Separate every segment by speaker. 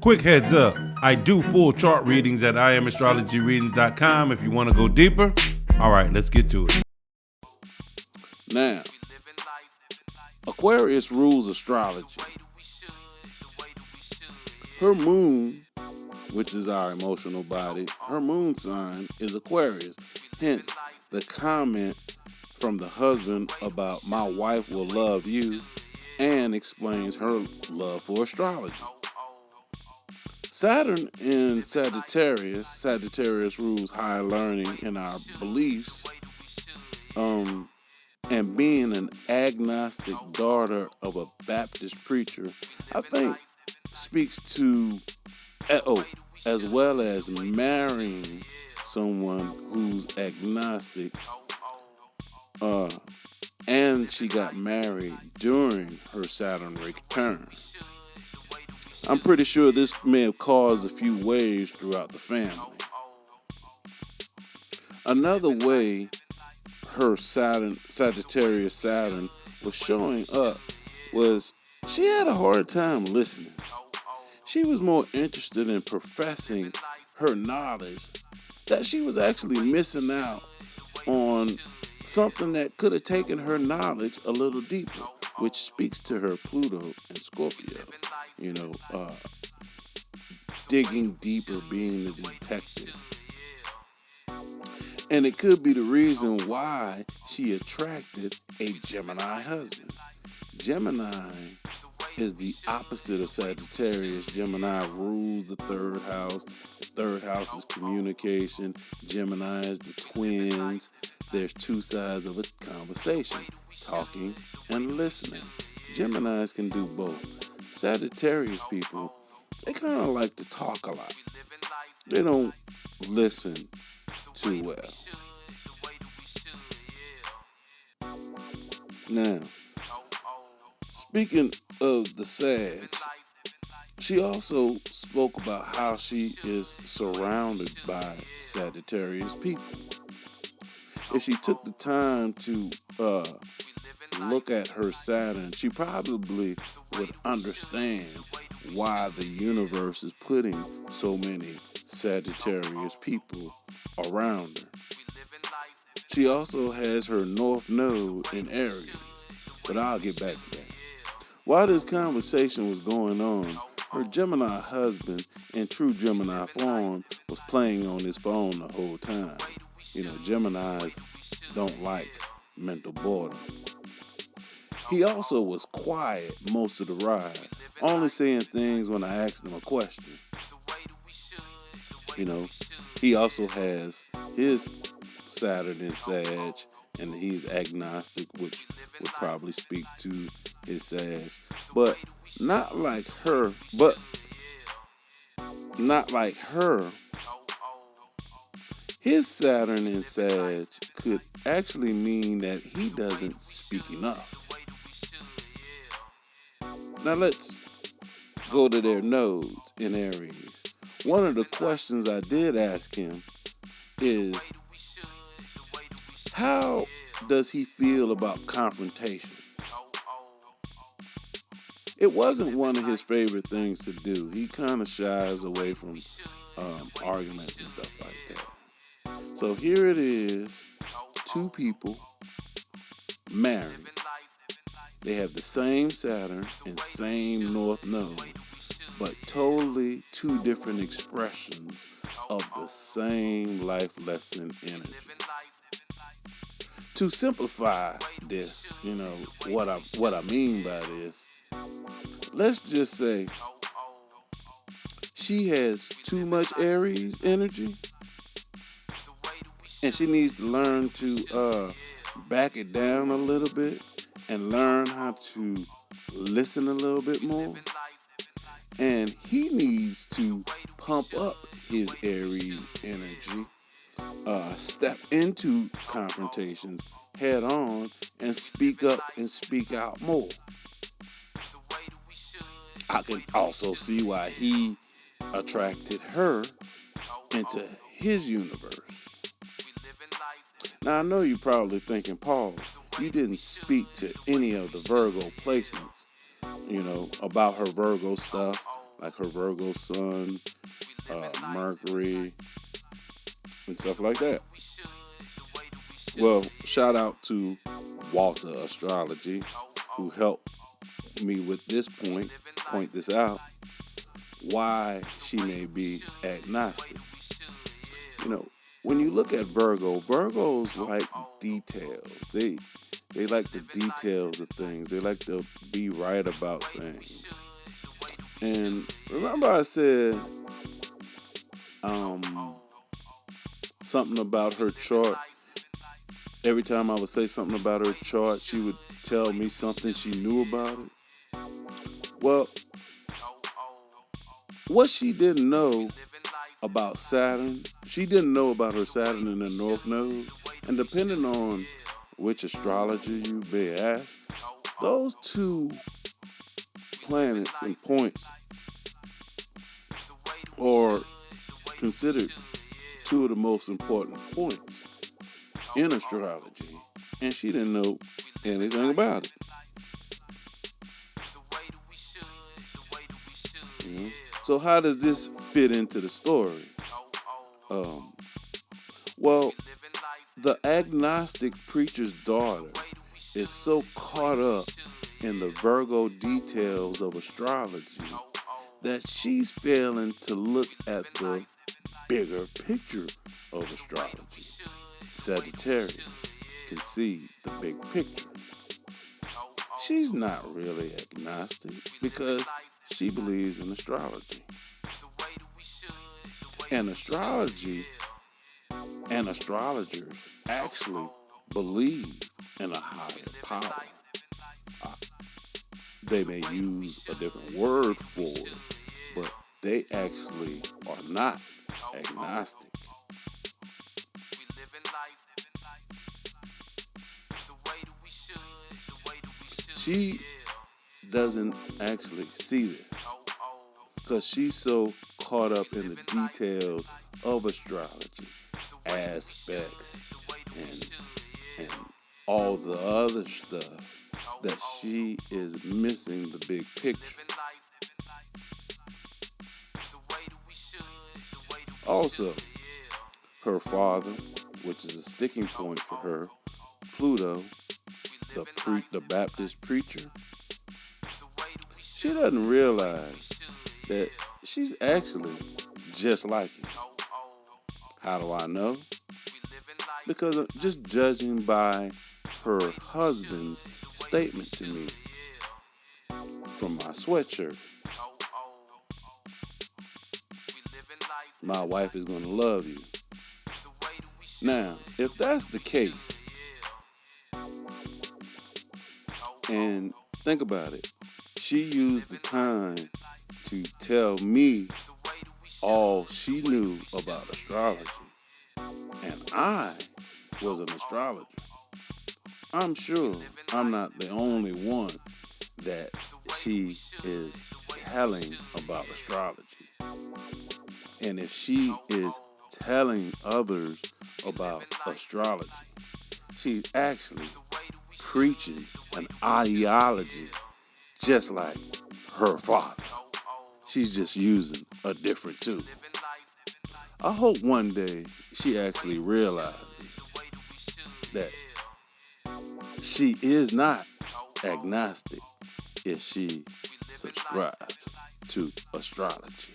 Speaker 1: Quick heads up, I do full chart readings at IamAstrologyReadings.com if you want to go deeper. All right, let's get to it.
Speaker 2: Now, Aquarius rules astrology. Her moon, which is our emotional body, her moon sign is Aquarius. Hence, the comment from the husband about "my wife will love you" and explains her love for astrology. Saturn in Sagittarius. Sagittarius rules higher learning and our beliefs. And being an agnostic daughter of a Baptist preacher, I think speaks to, as well as marrying someone who's agnostic. And she got married during her Saturn return. I'm pretty sure this may have caused a few waves throughout the family. Another way her Sagittarius Saturn was showing up was she had a hard time listening. She was more interested in professing her knowledge that she was actually missing out on something that could have taken her knowledge a little deeper, which speaks to her Pluto and Scorpio. Digging deeper, being the detective. And it could be the reason why she attracted a Gemini husband. Gemini is the opposite of Sagittarius. Gemini rules the third house. The third house is communication. Gemini is the twins. There's two sides of a conversation, talking and listening. Geminis can do both. Sagittarius people, they kind of like to talk a lot. They don't listen too well. Now, speaking of the Sag, she also spoke about how she is surrounded by Sagittarius people. If she took the time to look at her Saturn, she probably would understand why the universe is putting so many Sagittarius people around her. She also has her North Node in Aries, but I'll get back to that. While this conversation was going on, her Gemini husband, in true Gemini form, was playing on his phone the whole time. Geminis don't like mental boredom. He also was quiet most of the ride, only saying things when I asked him a question. He also has his Saturn in Sag, and he's agnostic, which would probably speak to his Sag. But not like her. His Saturn in Sag could actually mean that he doesn't speak enough. Now let's go to their nodes in Aries. One of the questions I did ask him is, how does he feel about confrontation? It wasn't one of his favorite things to do. He kind of shies away from arguments and stuff like that. So here it is, two people married. They have the same Saturn and same North Node, but totally two different expressions of the same life lesson energy. To simplify this, what I mean by this, let's just say she has too much Aries energy, and she needs to learn to back it down a little bit and learn how to listen a little bit more. And he needs to pump up his Aries energy, step into confrontations head on, and speak up and speak out more. I can also see why he attracted her into his universe. Now, I know you're probably thinking, Paul, you didn't speak to any of the Virgo placements, about her Virgo stuff, like her Virgo sun, Mercury, and stuff like that. Well, shout out to Walter Astrology, who helped me with this point this out, why she may be agnostic. You know, when you look at Virgos like details. They like the details of things. They like to be right about things. And remember I said something about her chart. Every time I would say something about her chart, she would tell me something she knew about it. Well, what she didn't know about Saturn, she didn't know about her Saturn in the North Node. And depending on which astrologer you may ask, those two planets and points are considered two of the most important points in astrology, and she didn't know anything about it. You know? So how does this fit into the story? Well, the agnostic preacher's daughter is so caught up in the Virgo details of astrology that she's failing to look at the bigger picture of astrology. Sagittarius can see the big picture. She's not really agnostic because she believes in astrology. And astrology and astrologers actually believe in a higher power. They may use a different word for it, but they actually are not agnostic. She doesn't actually see this because she's so caught up in the details of astrology, aspects, and all the other stuff that she is missing the big picture. Also, her father, which is a sticking point for her, Pluto, the Baptist preacher, she doesn't realize that she's actually just like him. How do I know? Because just judging by her husband's statement to me from my sweatshirt. My wife is going to love you. Now, if that's the case, and think about it, she used the time to tell me all she knew about astrology. And I was an astrologer. I'm sure I'm not the only one that she is telling about astrology. And if she is telling others about astrology, she's actually preaching an ideology just like her father. She's just using a different tool. I hope one day she actually realizes that she is not agnostic if she subscribes to astrology.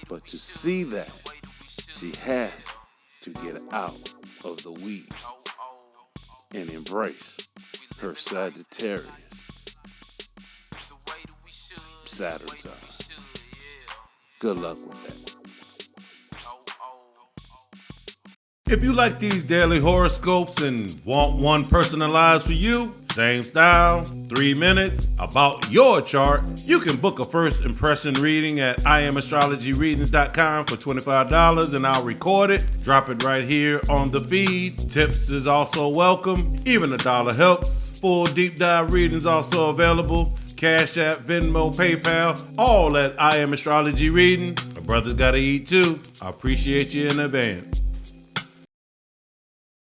Speaker 2: But to see that, she has to get out of the weeds and embrace her Sagittarius, Saturn sign. Good luck with that.
Speaker 1: If you like these daily horoscopes and want one personalized for you, same style, 3 minutes, about your chart, you can book a first impression reading at IamAstrologyReadings.com for $25 and I'll record it, drop it right here on the feed. Tips is also welcome, even $1 helps. Full deep dive readings also available. Cash App, Venmo, PayPal, all at I Am Astrology Readings. My brother's gotta eat too. I appreciate you in advance.